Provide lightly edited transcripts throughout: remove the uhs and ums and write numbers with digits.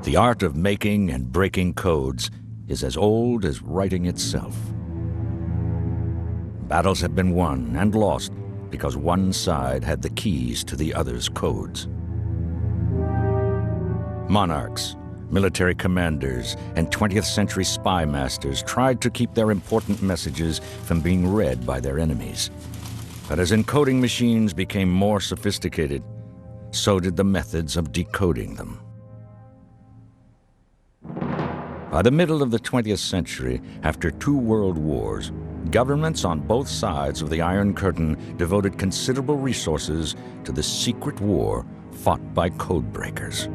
The art of making and breaking codes is as old as writing itself. Battles have been won and lost because one side had the keys to the other's codes. Monarchs, military commanders, and 20th century spy masters tried to keep their important messages from being read by their enemies. But as encoding machines became more sophisticated, so did the methods of decoding them. By the middle of the 20th century, after 2 world wars, governments on both sides of the Iron Curtain devoted considerable resources to the secret war fought by codebreakers.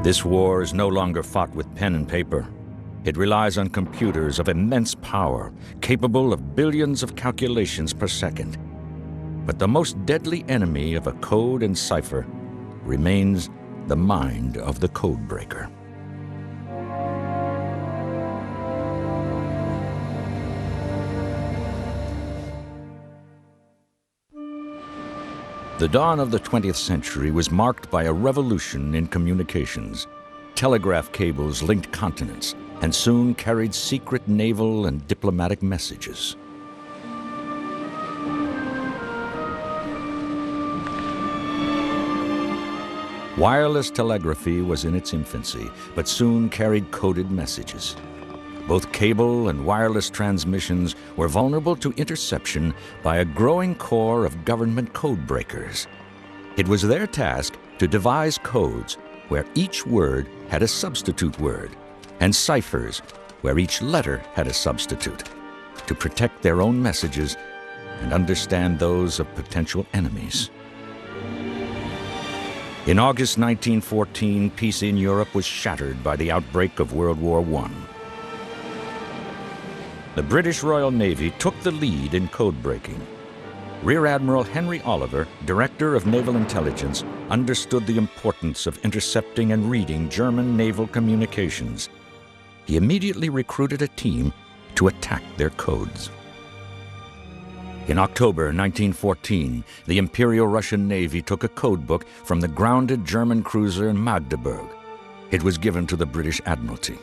This war is no longer fought with pen and paper. It relies on computers of immense power, capable of billions of calculations per second. But the most deadly enemy of a code and cipher remains the mind of the codebreaker. The dawn of the 20th century was marked by a revolution in communications. Telegraph cables linked continents and soon carried secret naval and diplomatic messages. Wireless telegraphy was in its infancy, but soon carried coded messages. Both cable and wireless transmissions were vulnerable to interception by a growing corps of government codebreakers. It was their task to devise codes where each word had a substitute word, and ciphers where each letter had a substitute, to protect their own messages and understand those of potential enemies. In August 1914, peace in Europe was shattered by the outbreak of World War I. The British Royal Navy took the lead in code-breaking. Rear Admiral Henry Oliver, Director of Naval Intelligence, understood the importance of intercepting and reading German naval communications. He immediately recruited a team to attack their codes. In October 1914, the Imperial Russian Navy took a codebook from the grounded German cruiser Magdeburg. It was given to the British Admiralty.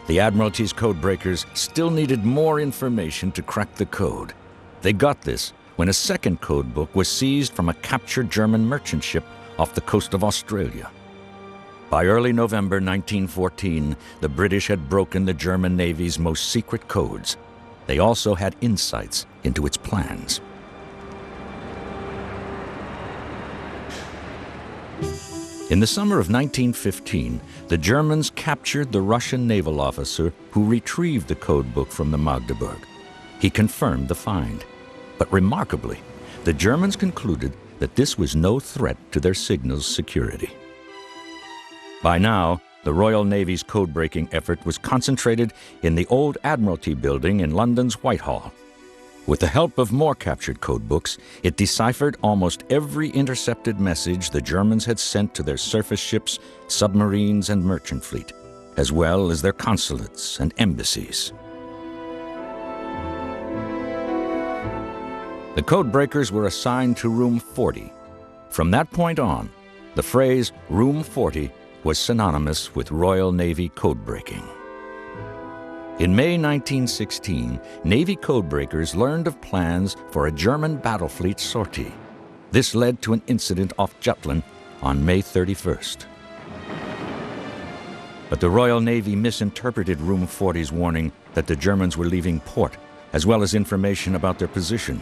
The Admiralty's codebreakers still needed more information to crack the code. They got this when a second codebook was seized from a captured German merchant ship off the coast of Australia. By early November 1914, the British had broken the German Navy's most secret codes. They also had insights into its plans. In the summer of 1915, the Germans captured the Russian naval officer who retrieved the codebook from the Magdeburg. He confirmed the find. But remarkably, the Germans concluded that this was no threat to their signal's security. By now, the Royal Navy's code-breaking effort was concentrated in the old Admiralty building in London's Whitehall. With the help of more captured codebooks, it deciphered almost every intercepted message the Germans had sent to their surface ships, submarines, and merchant fleet, as well as their consulates and embassies. The codebreakers were assigned to Room 40. From that point on, the phrase Room 40 was synonymous with Royal Navy codebreaking. In May 1916, Navy codebreakers learned of plans for a German battle fleet sortie. This led to an incident off Jutland on May 31st. But the Royal Navy misinterpreted Room 40's warning that the Germans were leaving port, as well as information about their position.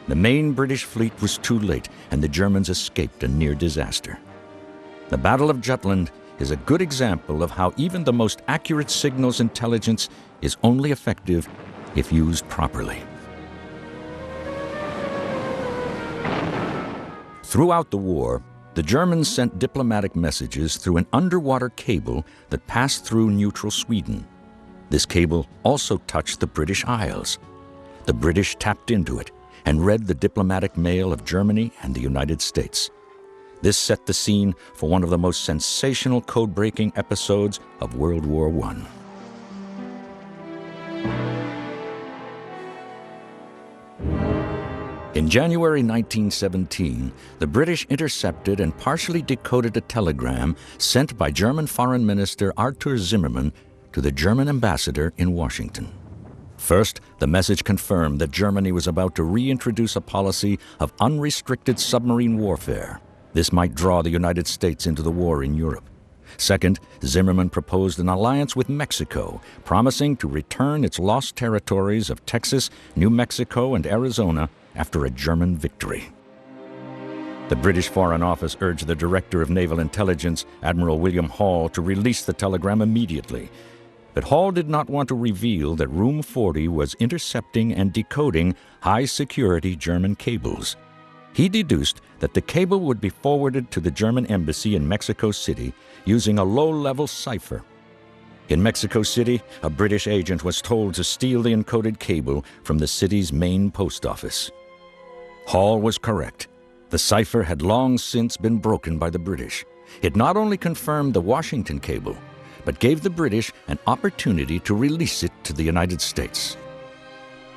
The main British fleet was too late, and the Germans escaped a near disaster. The Battle of Jutland is a good example of how even the most accurate signals intelligence is only effective if used properly. Throughout the war, the Germans sent diplomatic messages through an underwater cable that passed through neutral Sweden. This cable also touched the British Isles. The British tapped into it and read the diplomatic mail of Germany and the United States. This set the scene for one of the most sensational code-breaking episodes of World War I. In January 1917, the British intercepted and partially decoded a telegram sent by German Foreign Minister Arthur Zimmermann to the German ambassador in Washington. First, the message confirmed that Germany was about to reintroduce a policy of unrestricted submarine warfare. This might draw the United States into the war in Europe. Second, Zimmermann proposed an alliance with Mexico, promising to return its lost territories of Texas, New Mexico, and Arizona after a German victory. The British Foreign Office urged the Director of Naval Intelligence, Admiral William Hall, to release the telegram immediately. But Hall did not want to reveal that Room 40 was intercepting and decoding high-security German cables. He deduced that the cable would be forwarded to the German embassy in Mexico City using a low-level cipher. In Mexico City, a British agent was told to steal the encoded cable from the city's main post office. Hall was correct. The cipher had long since been broken by the British. It not only confirmed the Washington cable, but gave the British an opportunity to release it to the United States.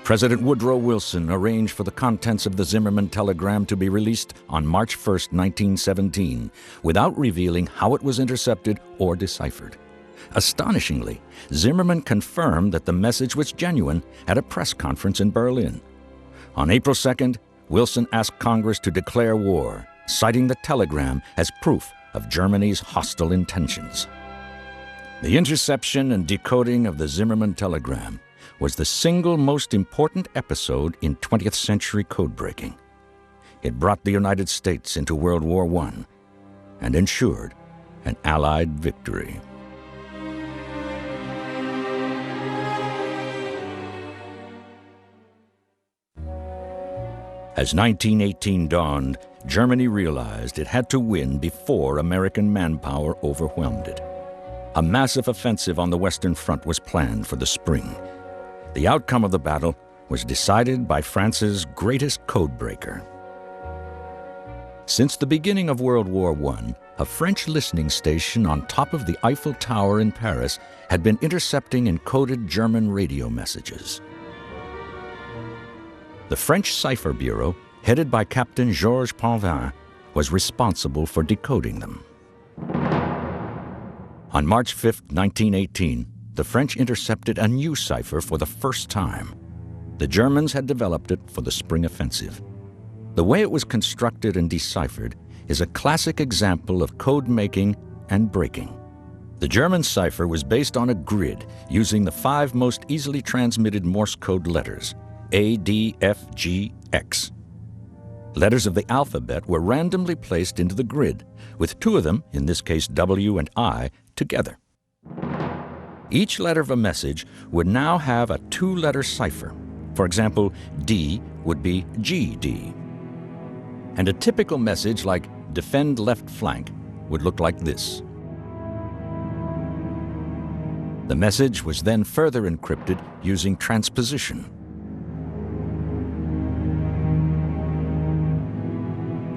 President Woodrow Wilson arranged for the contents of the Zimmermann telegram to be released on March 1, 1917, without revealing how it was intercepted or deciphered. Astonishingly, Zimmermann confirmed that the message was genuine at a press conference in Berlin. On April 2nd, Wilson asked Congress to declare war, citing the telegram as proof of Germany's hostile intentions. The interception and decoding of the Zimmermann telegram was the single most important episode in 20th century code-breaking. It brought the United States into World War I and ensured an Allied victory. As 1918 dawned, Germany realized it had to win before American manpower overwhelmed it. A massive offensive on the Western Front was planned for the spring. The outcome of the battle was decided by France's greatest codebreaker. Since the beginning of World War I, a French listening station on top of the Eiffel Tower in Paris had been intercepting encoded German radio messages. The French Cipher Bureau, headed by Captain Georges Painvin, was responsible for decoding them. On March 5, 1918, the French intercepted a new cipher for the first time. The Germans had developed it for the spring offensive. The way it was constructed and deciphered is a classic example of code making and breaking. The German cipher was based on a grid using the 5 most easily transmitted Morse code letters, A, D, F, G, X. Letters of the alphabet were randomly placed into the grid, with 2 of them, in this case W and I, together. Each letter of a message would now have a 2-letter cipher. For example, D would be GD. And a typical message like defend left flank would look like this. The message was then further encrypted using transposition.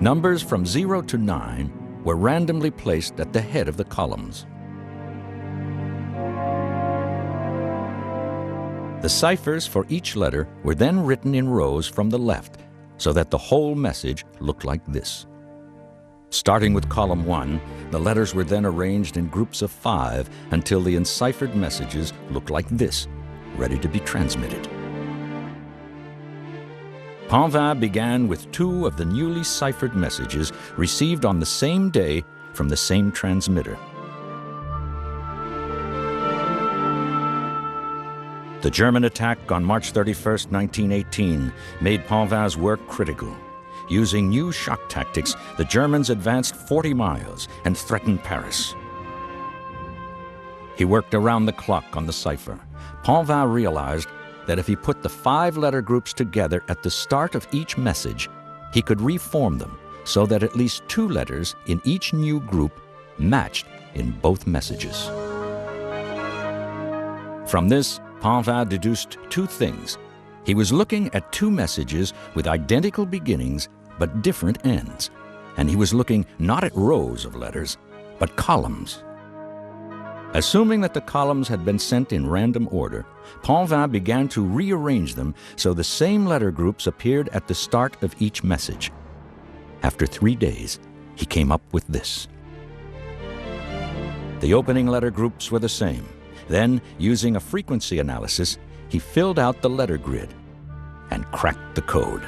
Numbers from 0 to 9 were randomly placed at the head of the columns. The ciphers for each letter were then written in rows from the left so that the whole message looked like this. Starting with column 1, the letters were then arranged in groups of 5 until the enciphered messages looked like this, ready to be transmitted. Painvin began with 2 of the newly ciphered messages received on the same day from the same transmitter. The German attack on March 31, 1918, made Painvin's work critical. Using new shock tactics, the Germans advanced 40 miles and threatened Paris. He worked around the clock on the cipher. Painvin realized that if he put the 5-letter groups together at the start of each message, he could reform them so that at least 2 letters in each new group matched in both messages. From this, Painvin deduced 2 things. He was looking at 2 messages with identical beginnings but different ends, and he was looking not at rows of letters, but columns. Assuming that the columns had been sent in random order, Paulvin began to rearrange them so the same letter groups appeared at the start of each message. After 3 days, he came up with this. The opening letter groups were the same. Then, using a frequency analysis, he filled out the letter grid and cracked the code.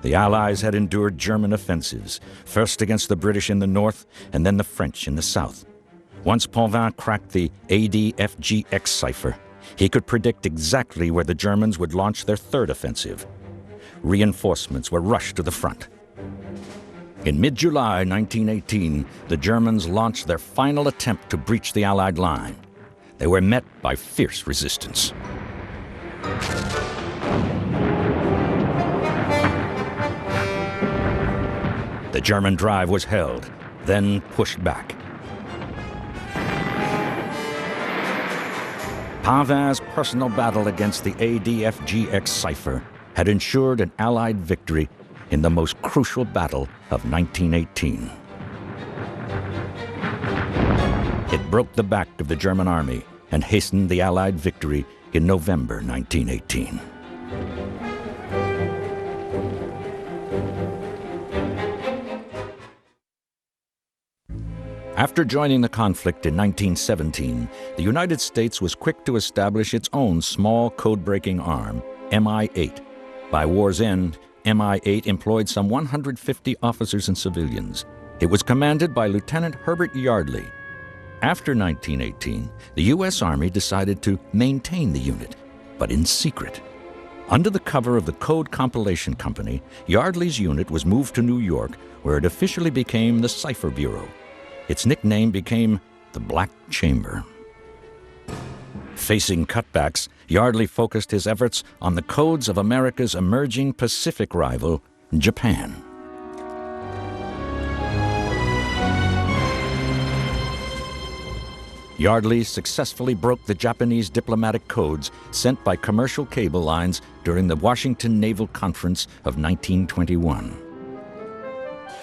The Allies had endured German offensives, first against the British in the north and then the French in the south. Once Paulvin cracked the ADFGX cipher, he could predict exactly where the Germans would launch their third offensive. Reinforcements were rushed to the front. In mid-July 1918, the Germans launched their final attempt to breach the Allied line. They were met by fierce resistance. The German drive was held, then pushed back. Paulvin's personal battle against the ADFGX cipher had ensured an Allied victory in the most crucial battle of 1918. It broke the back of the German army and hastened the Allied victory in November 1918. After joining the conflict in 1917, the United States was quick to establish its own small code-breaking arm, MI-8. By war's end, MI-8 employed some 150 officers and civilians. It was commanded by Lieutenant Herbert Yardley. After 1918, the U.S. Army decided to maintain the unit, but in secret. Under the cover of the Code Compilation Company, Yardley's unit was moved to New York, where it officially became the Cipher Bureau. Its nickname became the Black Chamber. Facing cutbacks, Yardley focused his efforts on the codes of America's emerging Pacific rival, Japan. Yardley successfully broke the Japanese diplomatic codes sent by commercial cable lines during the Washington Naval Conference of 1921.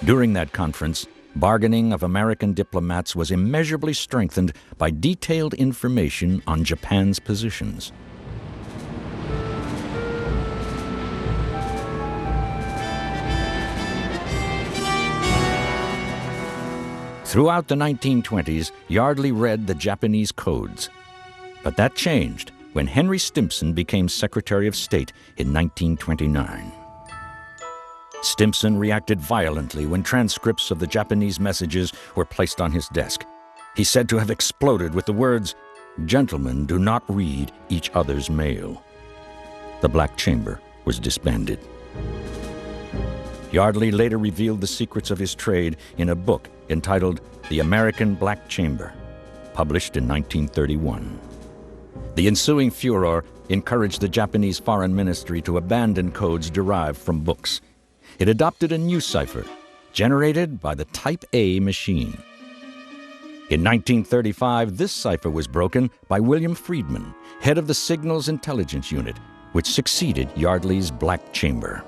During that conference, bargaining of American diplomats was immeasurably strengthened by detailed information on Japan's positions. Throughout the 1920s, Yardley read the Japanese codes. But that changed when Henry Stimson became Secretary of State in 1929. Stimson reacted violently when transcripts of the Japanese messages were placed on his desk. He's said to have exploded with the words, "Gentlemen do not read each other's mail." The Black Chamber was disbanded. Yardley later revealed the secrets of his trade in a book entitled The American Black Chamber, published in 1931. The ensuing furor encouraged the Japanese Foreign Ministry to abandon codes derived from books. It adopted a new cipher, generated by the Type A machine. In 1935, this cipher was broken by William Friedman, head of the Signals Intelligence Unit, which succeeded Yardley's Black Chamber.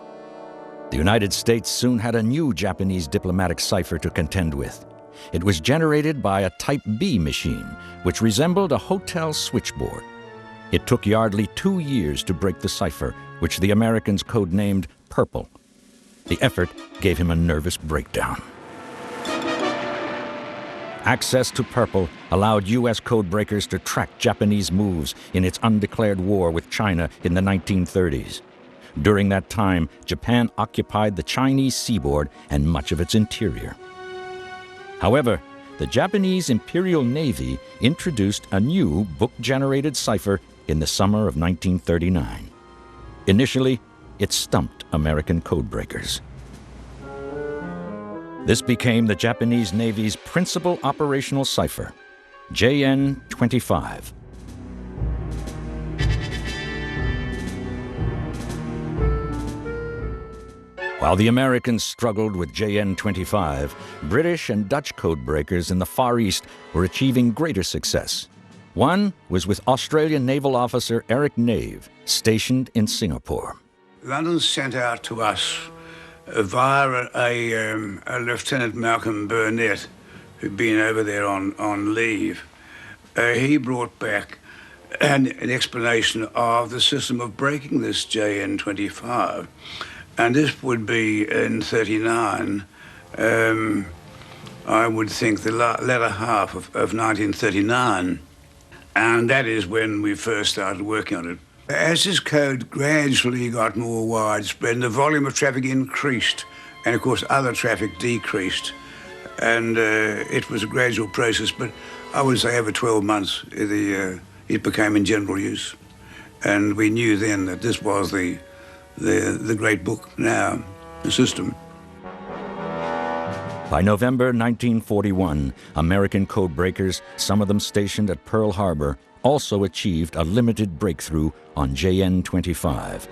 The United States soon had a new Japanese diplomatic cipher to contend with. It was generated by a Type B machine, which resembled a hotel switchboard. It took Yardley 2 years to break the cipher, which the Americans codenamed Purple. The effort gave him a nervous breakdown. Access to Purple allowed U.S. codebreakers to track Japanese moves in its undeclared war with China in the 1930s. During that time, Japan occupied the Chinese seaboard and much of its interior. However, the Japanese Imperial Navy introduced a new book-generated cipher in the summer of 1939. Initially, it stumped American codebreakers. This became the Japanese Navy's principal operational cipher, JN-25. While the Americans struggled with JN-25, British and Dutch codebreakers in the Far East were achieving greater success. One was with Australian naval officer Eric Nave, stationed in Singapore. London sent out to us via a Lieutenant Malcolm Burnett, who'd been over there on leave. He brought back an explanation of the system of breaking this JN25. And this would be in 39, I would think the latter half of 1939. And that is when we first started working on it. As this code gradually got more widespread, the volume of traffic increased, and of course other traffic decreased. And it was a gradual process, but I would say over 12 months it became in general use. And we knew then that this was the great book now, the system. By November 1941, American code breakers, some of them stationed at Pearl Harbor, also achieved a limited breakthrough on JN25.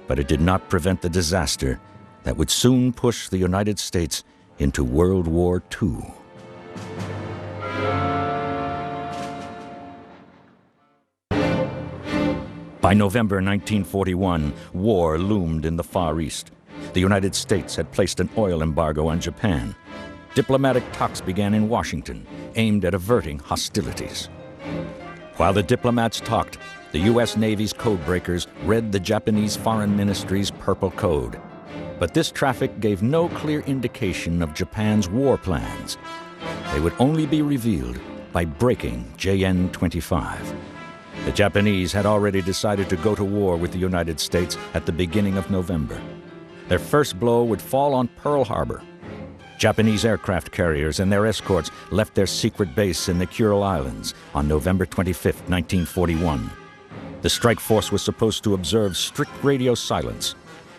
But it did not prevent the disaster that would soon push the United States into World War II. By November 1941, war loomed in the Far East. The United States had placed an oil embargo on Japan. Diplomatic talks began in Washington, aimed at averting hostilities. While the diplomats talked, the U.S. Navy's codebreakers read the Japanese Foreign Ministry's Purple Code. But this traffic gave no clear indication of Japan's war plans. They would only be revealed by breaking JN25. The Japanese had already decided to go to war with the United States at the beginning of November. Their first blow would fall on Pearl Harbor. Japanese aircraft carriers and their escorts left their secret base in the Kuril Islands on November 25, 1941. The strike force was supposed to observe strict radio silence,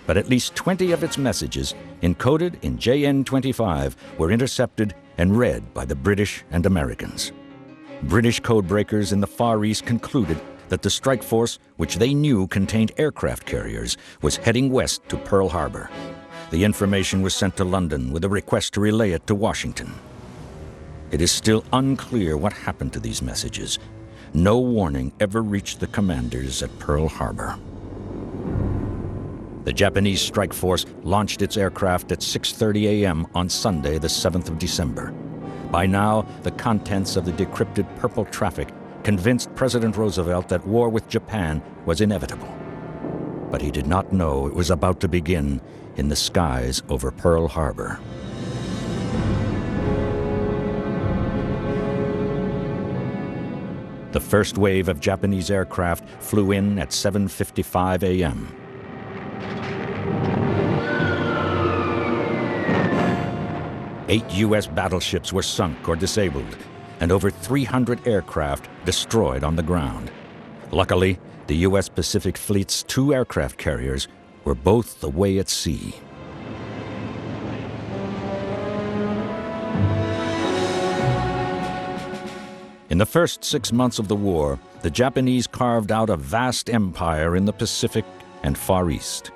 but at least 20 of its messages, encoded in JN25, were intercepted and read by the British and Americans. British codebreakers in the Far East concluded that the strike force, which they knew contained aircraft carriers, was heading west to Pearl Harbor. The information was sent to London with a request to relay it to Washington. It is still unclear what happened to these messages. No warning ever reached the commanders at Pearl Harbor. The Japanese strike force launched its aircraft at 6:30 a.m. on Sunday, the 7th of December. By now, the contents of the decrypted purple traffic convinced President Roosevelt that war with Japan was inevitable. But he did not know it was about to begin in the skies over Pearl Harbor. The first wave of Japanese aircraft flew in at 7:55 a.m. Eight U.S. battleships were sunk or disabled, and over 300 aircraft destroyed on the ground. Luckily, the U.S. Pacific Fleet's 2 aircraft carriers were both away at sea. In the first 6 months of the war, the Japanese carved out a vast empire in the Pacific and Far East.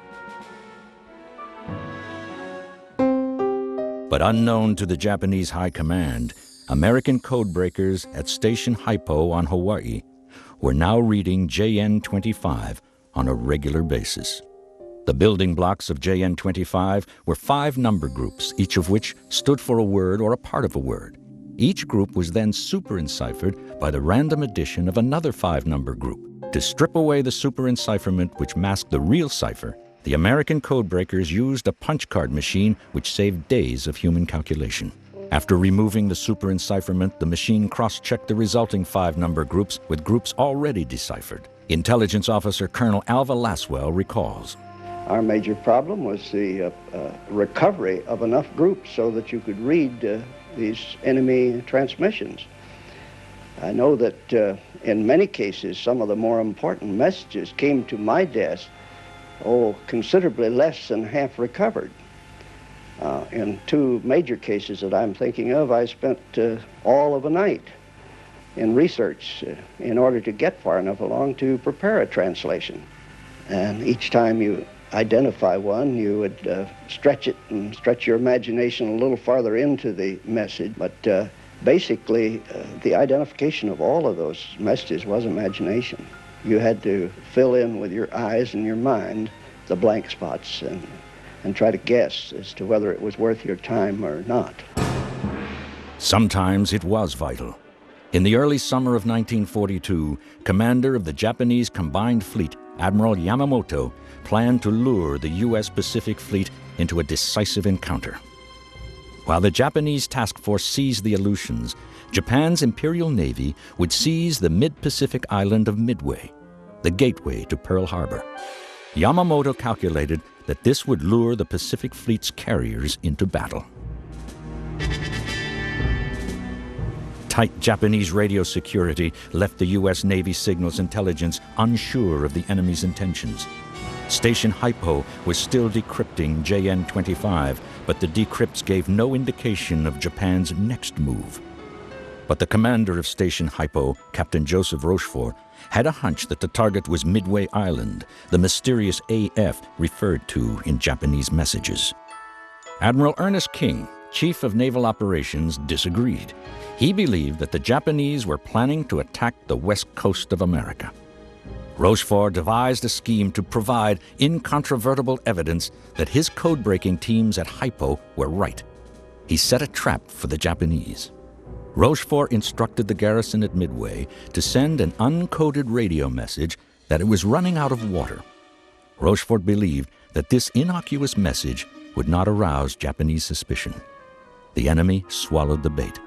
But unknown to the Japanese High Command, American codebreakers at Station Haipo on Hawaii were now reading JN25 on a regular basis. The building blocks of JN25 were 5 number groups, each of which stood for a word or a part of a word. Each group was then super-enciphered by the random addition of another 5-number group. To strip away the super-encipherment which masked the real cipher, the American codebreakers used a punch card machine which saved days of human calculation. After removing the super-encipherment, the machine cross-checked the resulting 5-number groups with groups already deciphered. Intelligence Officer Colonel Alva Laswell recalls. Our major problem was the recovery of enough groups so that you could read these enemy transmissions. I know that in many cases, some of the more important messages came to my desk, considerably less than half recovered. In 2 major cases that I'm thinking of, I spent all of a night in research in order to get far enough along to prepare a translation. And each time you identify one, you would stretch it and stretch your imagination a little farther into the message. But basically, the identification of all of those messages was imagination. You had to fill in with your eyes and your mind the blank spots, and and try to guess as to whether it was worth your time or not. Sometimes it was vital. In the early summer of 1942, commander of the Japanese Combined Fleet, Admiral Yamamoto, planned to lure the U.S. Pacific Fleet into a decisive encounter. While the Japanese task force seized the Aleutians, Japan's Imperial Navy would seize the mid-Pacific island of Midway, the gateway to Pearl Harbor. Yamamoto calculated that this would lure the Pacific Fleet's carriers into battle. Tight Japanese radio security left the U.S. Navy signals intelligence unsure of the enemy's intentions. Station Hypo was still decrypting JN-25, but the decrypts gave no indication of Japan's next move. But the commander of Station Hypo, Captain Joseph Rochefort, had a hunch that the target was Midway Island, the mysterious AF referred to in Japanese messages. Admiral Ernest King, Chief of Naval Operations, disagreed. He believed that the Japanese were planning to attack the west coast of America. Rochefort devised a scheme to provide incontrovertible evidence that his code-breaking teams at Hypo were right. He set a trap for the Japanese. Rochefort instructed the garrison at Midway to send an uncoded radio message that it was running out of water. Rochefort believed that this innocuous message would not arouse Japanese suspicion. The enemy swallowed the bait.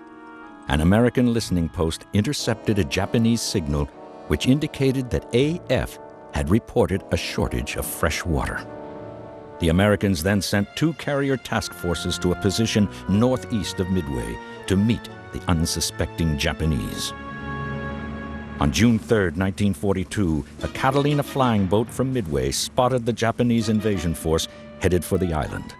An American listening post intercepted a Japanese signal which indicated that AF had reported a shortage of fresh water. The Americans then sent 2 carrier task forces to a position northeast of Midway to meet the unsuspecting Japanese. On June 3, 1942, a Catalina flying boat from Midway spotted the Japanese invasion force headed for the island.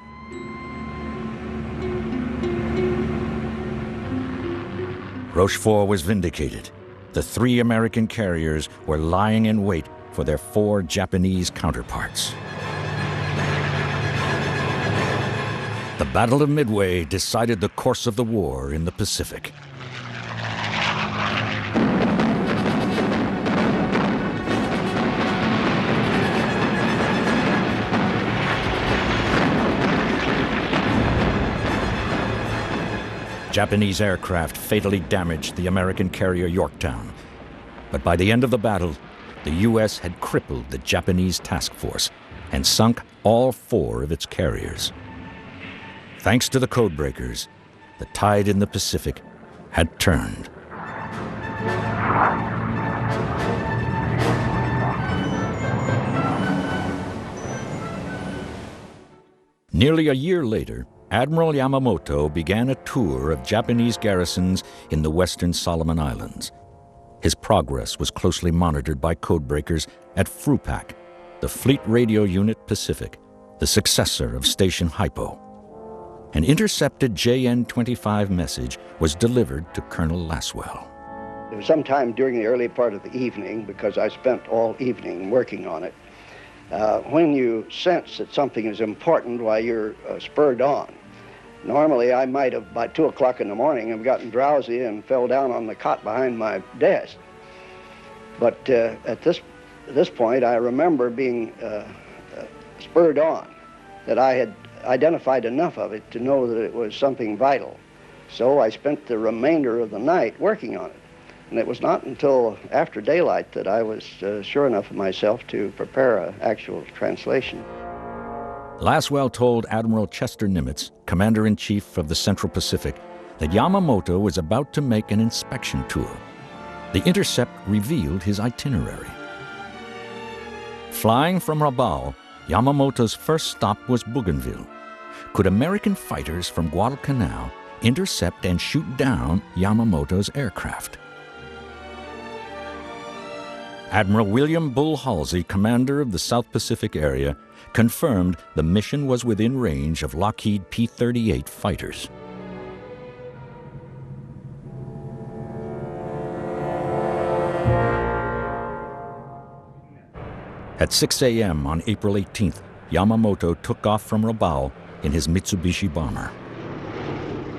Rochefort was vindicated. The 3 American carriers were lying in wait for their 4 Japanese counterparts. The Battle of Midway decided the course of the war in the Pacific. Japanese aircraft fatally damaged the American carrier Yorktown. But by the end of the battle, the U.S. had crippled the Japanese task force and sunk all 4 of its carriers. Thanks to the codebreakers, the tide in the Pacific had turned. Nearly a year later, Admiral Yamamoto began a tour of Japanese garrisons in the western Solomon Islands. His progress was closely monitored by codebreakers at FRUPAC, the Fleet Radio Unit Pacific, the successor of Station Hypo. An intercepted JN-25 message was delivered to Colonel Laswell. It was sometime during the early part of the evening, because I spent all evening working on it. When you sense that something is important, while you're spurred on. Normally, I might have, by 2 o'clock in the morning, have gotten drowsy and fell down on the cot behind my desk. But at this point, I remember being spurred on, that I had identified enough of it to know that it was something vital. So I spent the remainder of the night working on it. And it was not until after daylight that I was sure enough of myself to prepare an actual translation. Laswell told Admiral Chester Nimitz, Commander-in-Chief of the Central Pacific, that Yamamoto was about to make an inspection tour. The intercept revealed his itinerary. Flying from Rabaul, Yamamoto's first stop was Bougainville. Could American fighters from Guadalcanal intercept and shoot down Yamamoto's aircraft? Admiral William Bull Halsey, commander of the South Pacific area, confirmed the mission was within range of Lockheed P-38 fighters. At 6 a.m. on April 18th, Yamamoto took off from Rabaul in his Mitsubishi bomber.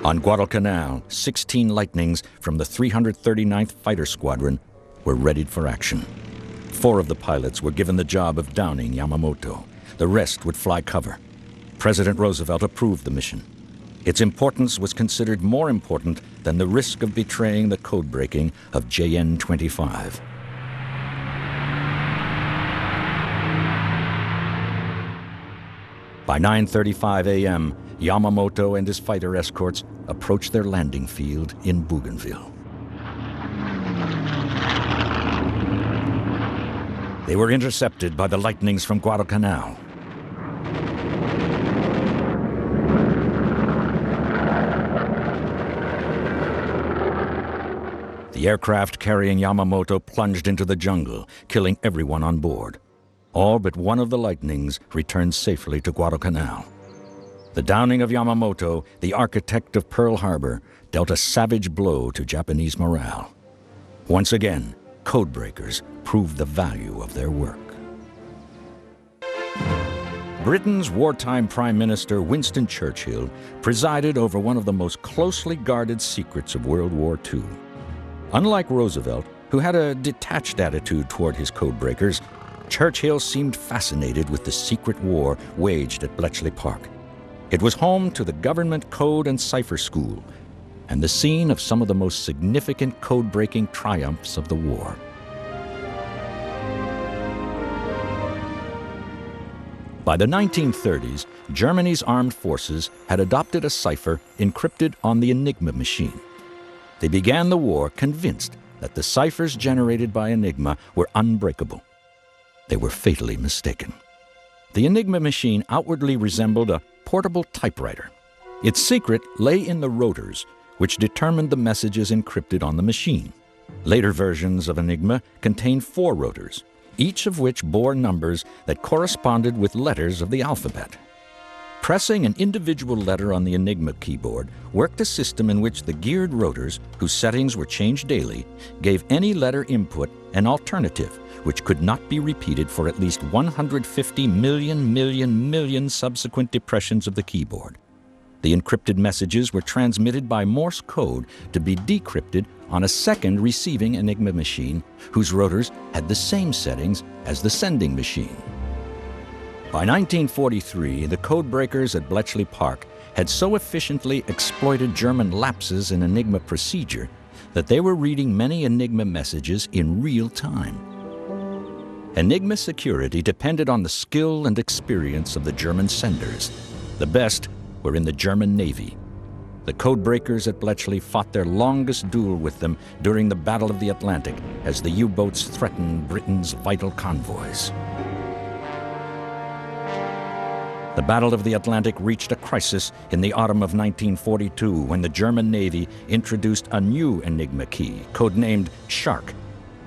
On Guadalcanal, 16 Lightnings from the 339th Fighter Squadron were readied for action. 4 of the pilots were given the job of downing Yamamoto. The rest would fly cover. President Roosevelt approved the mission. Its importance was considered more important than the risk of betraying the code-breaking of JN-25. By 9:35 a.m., Yamamoto and his fighter escorts approached their landing field in Bougainville. They were intercepted by the lightnings from Guadalcanal. The aircraft carrying Yamamoto plunged into the jungle, killing everyone on board. All but one of the lightnings returned safely to Guadalcanal. The downing of Yamamoto, the architect of Pearl Harbor, dealt a savage blow to Japanese morale. Once again, codebreakers proved the value of their work. Britain's wartime Prime Minister Winston Churchill presided over one of the most closely guarded secrets of World War II. Unlike Roosevelt, who had a detached attitude toward his codebreakers, Churchill seemed fascinated with the secret war waged at Bletchley Park. It was home to the government code and cipher school, and the scene of some of the most significant code-breaking triumphs of the war. By the 1930s, Germany's armed forces had adopted a cipher encrypted on the Enigma machine. They began the war convinced that the ciphers generated by Enigma were unbreakable. They were fatally mistaken. The Enigma machine outwardly resembled a portable typewriter. Its secret lay in the rotors, which determined the messages encrypted on the machine. Later versions of Enigma contained 4 rotors, each of which bore numbers that corresponded with letters of the alphabet. Pressing an individual letter on the Enigma keyboard worked a system in which the geared rotors, whose settings were changed daily, gave any letter input an alternative, which could not be repeated for at least 150 million subsequent depressions of the keyboard. The encrypted messages were transmitted by Morse code to be decrypted on a second receiving Enigma machine, whose rotors had the same settings as the sending machine. By 1943, the codebreakers at Bletchley Park had so efficiently exploited German lapses in Enigma procedure that they were reading many Enigma messages in real time. Enigma security depended on the skill and experience of the German senders. The best were in the German Navy. The codebreakers at Bletchley fought their longest duel with them during the Battle of the Atlantic as the U-boats threatened Britain's vital convoys. The Battle of the Atlantic reached a crisis in the autumn of 1942 when the German Navy introduced a new Enigma key, codenamed Shark.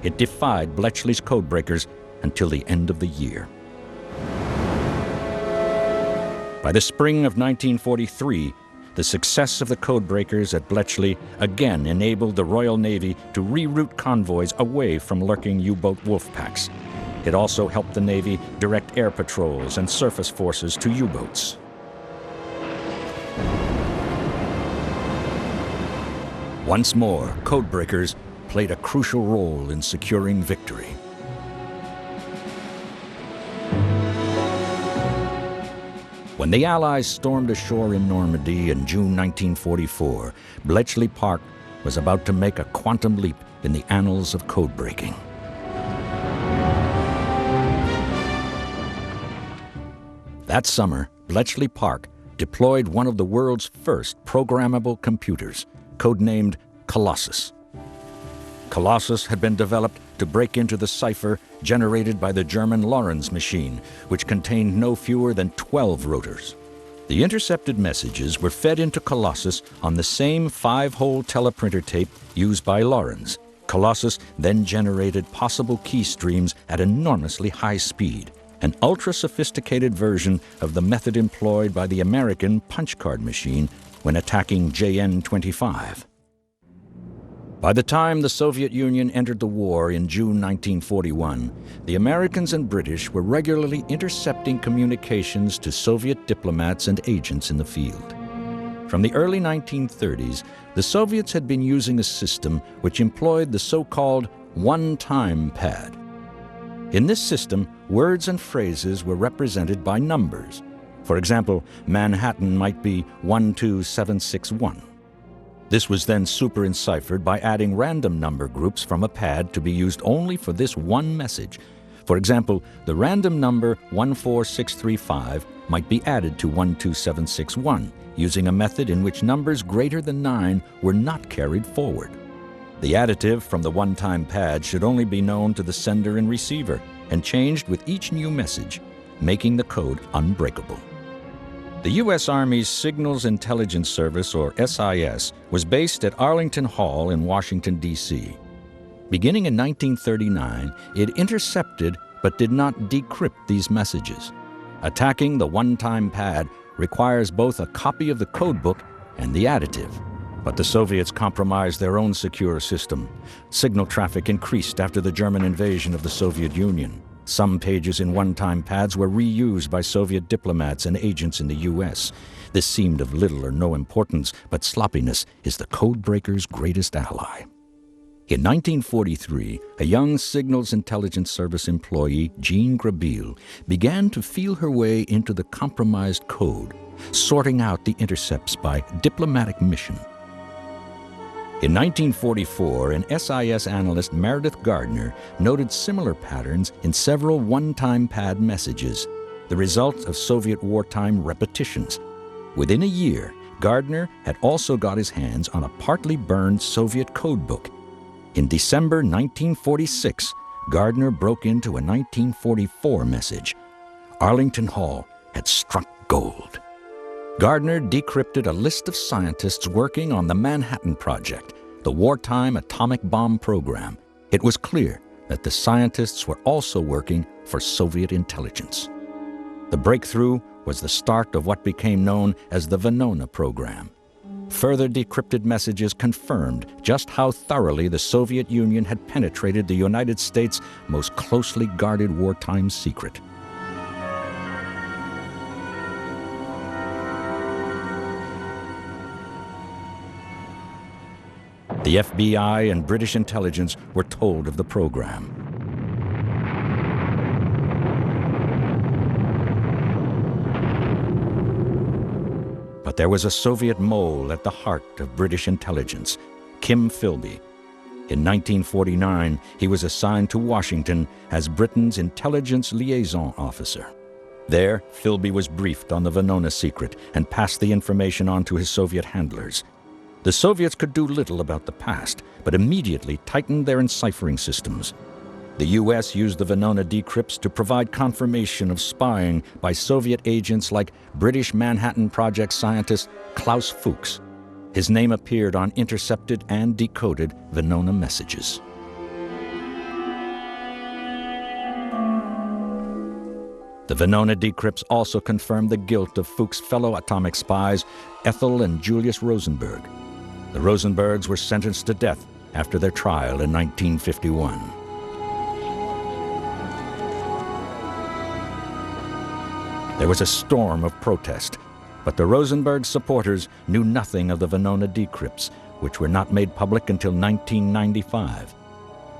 It defied Bletchley's codebreakers until the end of the year. By the spring of 1943, the success of the codebreakers at Bletchley again enabled the Royal Navy to reroute convoys away from lurking U-boat wolf packs. It also helped the Navy direct air patrols and surface forces to U-boats. Once more, codebreakers played a crucial role in securing victory. When the Allies stormed ashore in Normandy in June 1944, Bletchley Park was about to make a quantum leap in the annals of codebreaking. That summer, Bletchley Park deployed one of the world's first programmable computers, codenamed Colossus. Colossus had been developed to break into the cipher generated by the German Lorenz machine, which contained no fewer than 12 rotors. The intercepted messages were fed into Colossus on the same 5-hole teleprinter tape used by Lorenz. Colossus then generated possible key streams at enormously high speed, an ultra-sophisticated version of the method employed by the American punch card machine when attacking JN-25. By the time the Soviet Union entered the war in June 1941, the Americans and British were regularly intercepting communications to Soviet diplomats and agents in the field. From the early 1930s, the Soviets had been using a system which employed the so-called one-time pad. In this system, words and phrases were represented by numbers. For example, Manhattan might be 12761. This was then super-enciphered by adding random number groups from a pad to be used only for this one message. For example, the random number 14635 might be added to 12761, using a method in which numbers greater than 9 were not carried forward. The additive from the one-time pad should only be known to the sender and receiver, and changed with each new message, making the code unbreakable. The U.S. Army's Signals Intelligence Service, or SIS, was based at Arlington Hall in Washington, D.C. Beginning in 1939, it intercepted but did not decrypt these messages. Attacking the one-time pad requires both a copy of the codebook and the additive. But the Soviets compromised their own secure system. Signal traffic increased after the German invasion of the Soviet Union. Some pages in one-time pads were reused by Soviet diplomats and agents in the U.S. This seemed of little or no importance, but sloppiness is the codebreaker's greatest ally. In 1943, a young Signals Intelligence Service employee, Jean Grabeel, began to feel her way into the compromised code, sorting out the intercepts by diplomatic mission. In 1944, an SIS analyst, Meredith Gardner, noted similar patterns in several one-time pad messages, the result of Soviet wartime repetitions. Within a year, Gardner had also got his hands on a partly burned Soviet codebook. In December 1946, Gardner broke into a 1944 message. Arlington Hall had struck gold. Gardner decrypted a list of scientists working on the Manhattan Project, the wartime atomic bomb program. It was clear that the scientists were also working for Soviet intelligence. The breakthrough was the start of what became known as the Venona program. Further decrypted messages confirmed just how thoroughly the Soviet Union had penetrated the United States' most closely guarded wartime secret. The FBI and British intelligence were told of the program. But there was a Soviet mole at the heart of British intelligence, Kim Philby. In 1949, he was assigned to Washington as Britain's intelligence liaison officer. There, Philby was briefed on the Venona secret and passed the information on to his Soviet handlers. The Soviets could do little about the past, but immediately tightened their enciphering systems. The U.S. used the Venona decrypts to provide confirmation of spying by Soviet agents like British Manhattan Project scientist Klaus Fuchs. His name appeared on intercepted and decoded Venona messages. The Venona decrypts also confirmed the guilt of Fuchs' fellow atomic spies, Ethel and Julius Rosenberg. The Rosenbergs were sentenced to death after their trial in 1951. There was a storm of protest, but the Rosenberg supporters knew nothing of the Venona decrypts, which were not made public until 1995.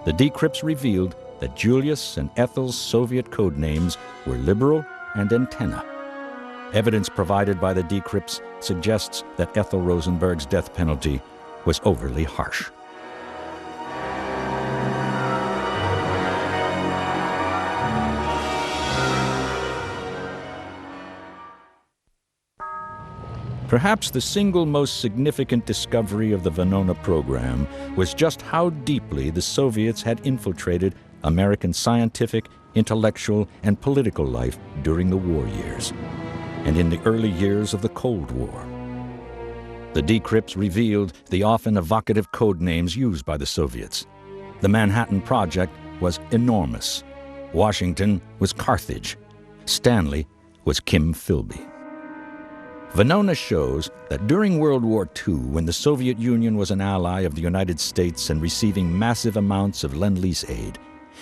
The decrypts revealed that Julius and Ethel's Soviet code names were Liberal and Antenna. Evidence provided by the decrypts suggests that Ethel Rosenberg's death penalty was overly harsh. Perhaps the single most significant discovery of the Venona program was just how deeply the Soviets had infiltrated American scientific, intellectual, and political life during the war years, and in the early years of the Cold War. The decrypts revealed the often evocative code names used by the Soviets. The Manhattan Project was enormous. Washington was Carthage. Stanley was Kim Philby. Venona shows that during World War II, when the Soviet Union was an ally of the United States and receiving massive amounts of Lend-Lease aid,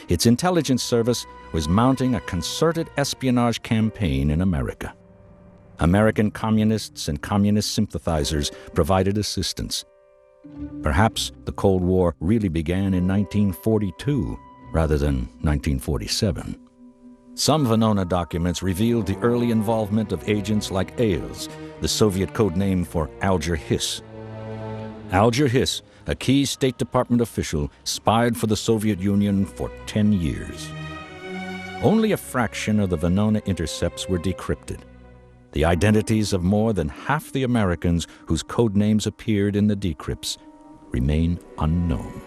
its intelligence service was mounting a concerted espionage campaign in America. American communists and communist sympathizers provided assistance. Perhaps the Cold War really began in 1942 rather than 1947. Some Venona documents revealed the early involvement of agents like Ailes, the Soviet code name for Alger Hiss. Alger Hiss, a key State Department official, spied for the Soviet Union for 10 years. Only a fraction of the Venona intercepts were decrypted. The identities of more than half the Americans whose code names appeared in the decrypts remain unknown.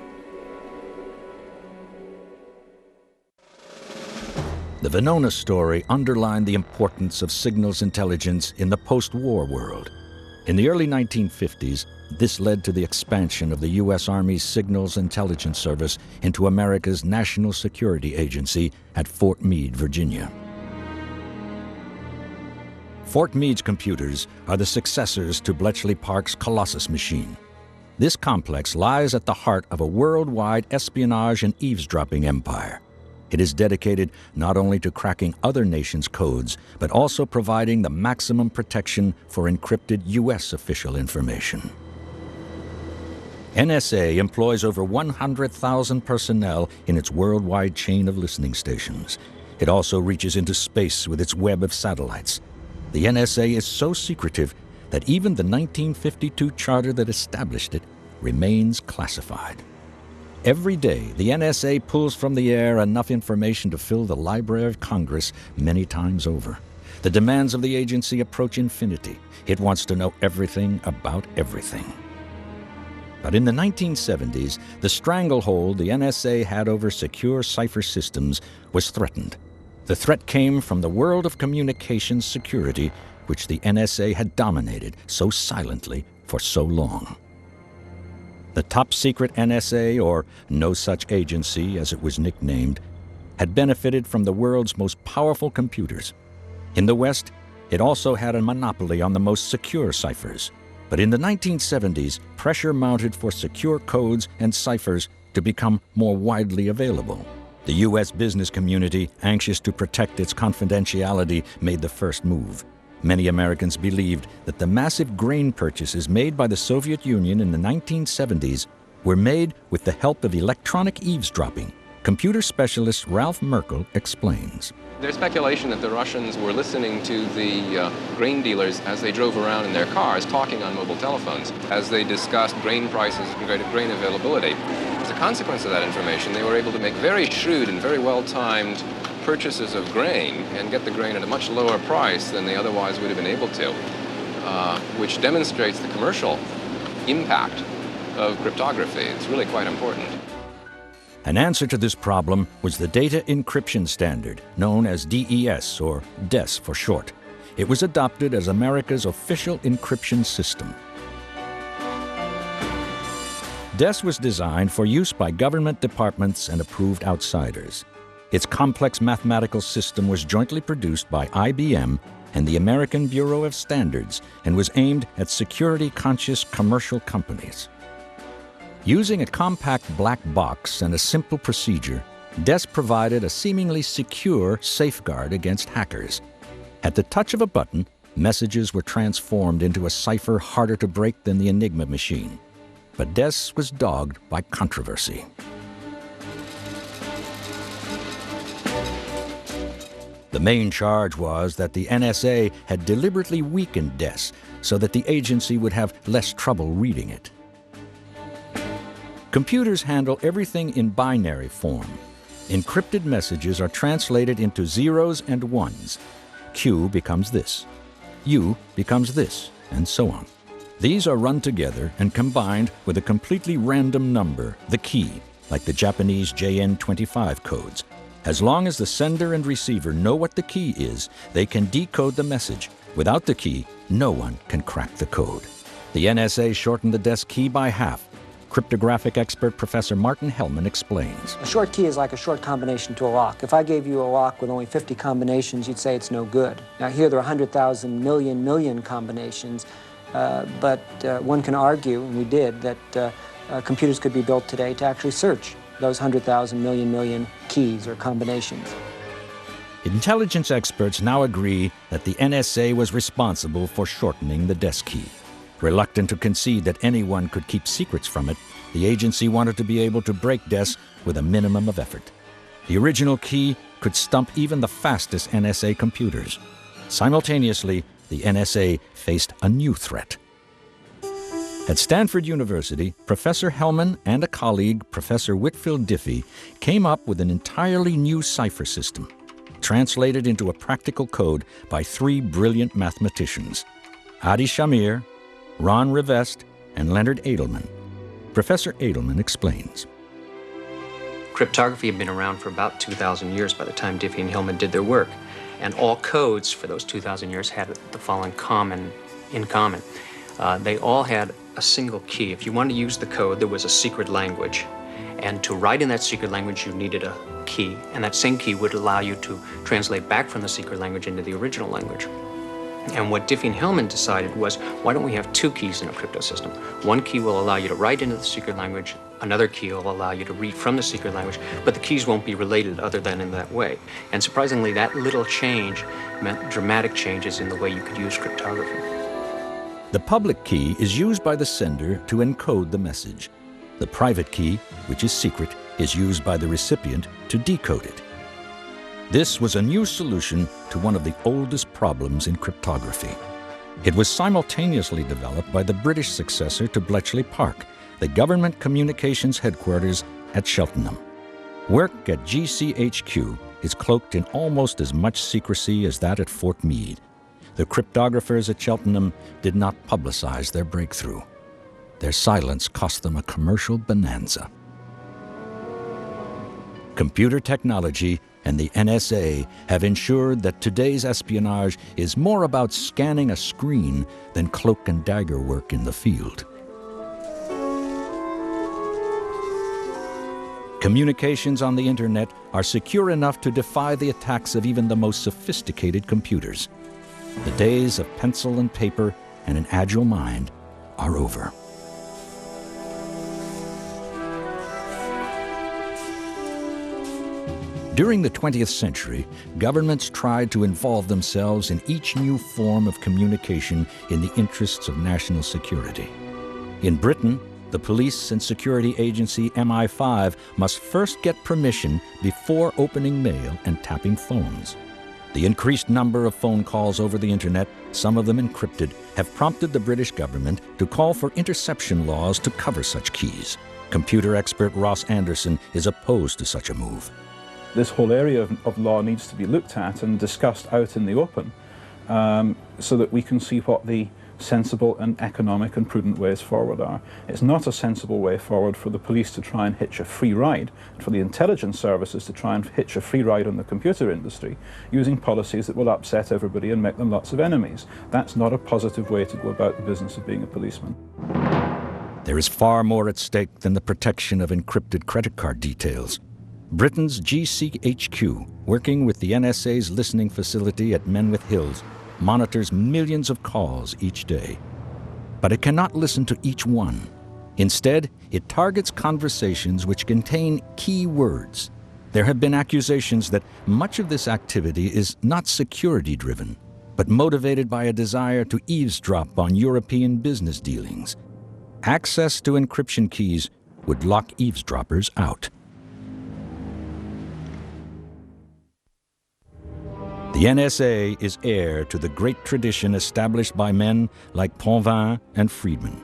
The Venona story underlined the importance of signals intelligence in the post-war world. In the early 1950s, this led to the expansion of the U.S. Army's Signals Intelligence Service into America's National Security Agency at Fort Meade, Virginia. Fort Meade's computers are the successors to Bletchley Park's Colossus machine. This complex lies at the heart of a worldwide espionage and eavesdropping empire. It is dedicated not only to cracking other nations' codes, but also providing the maximum protection for encrypted U.S. official information. NSA employs over 100,000 personnel in its worldwide chain of listening stations. It also reaches into space with its web of satellites. The NSA is so secretive that even the 1952 charter that established it remains classified. Every day, the NSA pulls from the air enough information to fill the Library of Congress many times over. The demands of the agency approach infinity. It wants to know everything about everything. But in the 1970s, the stranglehold the NSA had over secure cipher systems was threatened. The threat came from the world of communications security, which the NSA had dominated so silently for so long. The top-secret NSA, or No Such Agency as it was nicknamed, had benefited from the world's most powerful computers. In the West, it also had a monopoly on the most secure ciphers. But in the 1970s, pressure mounted for secure codes and ciphers to become more widely available. The U.S. business community, anxious to protect its confidentiality, made the first move. Many Americans believed that the massive grain purchases made by the Soviet Union in the 1970s were made with the help of electronic eavesdropping. Computer specialist Ralph Merkel explains. There's speculation that the Russians were listening to the grain dealers as they drove around in their cars, talking on mobile telephones, as they discussed grain prices and grain availability. As a consequence of that information, they were able to make very shrewd and very well-timed purchases of grain and get the grain at a much lower price than they otherwise would have been able to, which demonstrates the commercial impact of cryptography. It's really quite important. An answer to this problem was the Data Encryption Standard, known as DES, or DES for short. It was adopted as America's official encryption system. DES was designed for use by government departments and approved outsiders. Its complex mathematical system was jointly produced by IBM and the American Bureau of Standards and was aimed at security-conscious commercial companies. Using a compact black box and a simple procedure, DES provided a seemingly secure safeguard against hackers. At the touch of a button, messages were transformed into a cipher harder to break than the Enigma machine. But DES was dogged by controversy. The main charge was that the NSA had deliberately weakened DES so that the agency would have less trouble reading it. Computers handle everything in binary form. Encrypted messages are translated into zeros and ones. Q becomes this, U becomes this, and so on. These are run together and combined with a completely random number, the key, like the Japanese JN25 codes. As long as the sender and receiver know what the key is, they can decode the message. Without the key, no one can crack the code. The NSA shortened the DES key by half. Cryptographic expert Professor Martin Hellman explains. A short key is like a short combination to a lock. If I gave you a lock with only 50 combinations, you'd say it's no good. Now here there are 100,000 million combinations, but one can argue, and we did, that computers could be built today to actually search those 100,000 million keys or combinations. Intelligence experts now agree that the NSA was responsible for shortening the DES key. Reluctant to concede that anyone could keep secrets from it, the agency wanted to be able to break DES with a minimum of effort. The original key could stump even the fastest NSA computers. Simultaneously, the NSA faced a new threat. At Stanford University, Professor Hellman and a colleague, Professor Whitfield Diffie, came up with an entirely new cipher system, translated into a practical code by three brilliant mathematicians, Adi Shamir, Ron Rivest, and Leonard Edelman. Professor Edelman explains. Cryptography had been around for about 2,000 years by the time Diffie and Hellman did their work, and all codes for those 2,000 years had the following in common. They all had a single key. If you wanted to use the code, there was a secret language. And to write in that secret language, you needed a key. And that same key would allow you to translate back from the secret language into the original language. And what Diffie and Hellman decided was, why don't we have two keys in a crypto system? One key will allow you to write into the secret language. Another key will allow you to read from the secret language, but the keys won't be related other than in that way. And surprisingly, that little change meant dramatic changes in the way you could use cryptography. The public key is used by the sender to encode the message. The private key, which is secret, is used by the recipient to decode it. This was a new solution to one of the oldest problems in cryptography. It was simultaneously developed by the British successor to Bletchley Park, the government communications headquarters at Cheltenham. Work at GCHQ is cloaked in almost as much secrecy as that at Fort Meade. The cryptographers at Cheltenham did not publicize their breakthrough. Their silence cost them a commercial bonanza. Computer technology and the NSA have ensured that today's espionage is more about scanning a screen than cloak and dagger work in the field. Communications on the internet are secure enough to defy the attacks of even the most sophisticated computers. The days of pencil and paper and an agile mind are over. During the 20th century, governments tried to involve themselves in each new form of communication in the interests of national security. In Britain, the police and security agency MI5 must first get permission before opening mail and tapping phones. The increased number of phone calls over the internet, some of them encrypted, have prompted the British government to call for interception laws to cover such keys. Computer expert Ross Anderson is opposed to such a move. This whole area of law needs to be looked at and discussed out in the open so that we can see what the sensible and economic and prudent ways forward are. It's not a sensible way forward for the police to try and hitch a free ride, for the intelligence services to try and hitch a free ride on the computer industry using policies that will upset everybody and make them lots of enemies. That's not a positive way to go about the business of being a policeman. There is far more at stake than the protection of encrypted credit card details. Britain's GCHQ, working with the NSA's listening facility at Menwith Hills, monitors millions of calls each day. But it cannot listen to each one. Instead, it targets conversations which contain key words. There have been accusations that much of this activity is not security-driven, but motivated by a desire to eavesdrop on European business dealings. Access to encryption keys would lock eavesdroppers out. The NSA is heir to the great tradition established by men like Potvin and Friedman.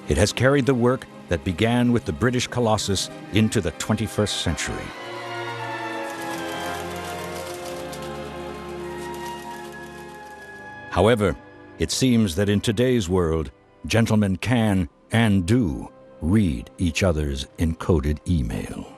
It has carried the work that began with the British Colossus into the 21st century. However, it seems that in today's world, gentlemen can and do read each other's encoded email.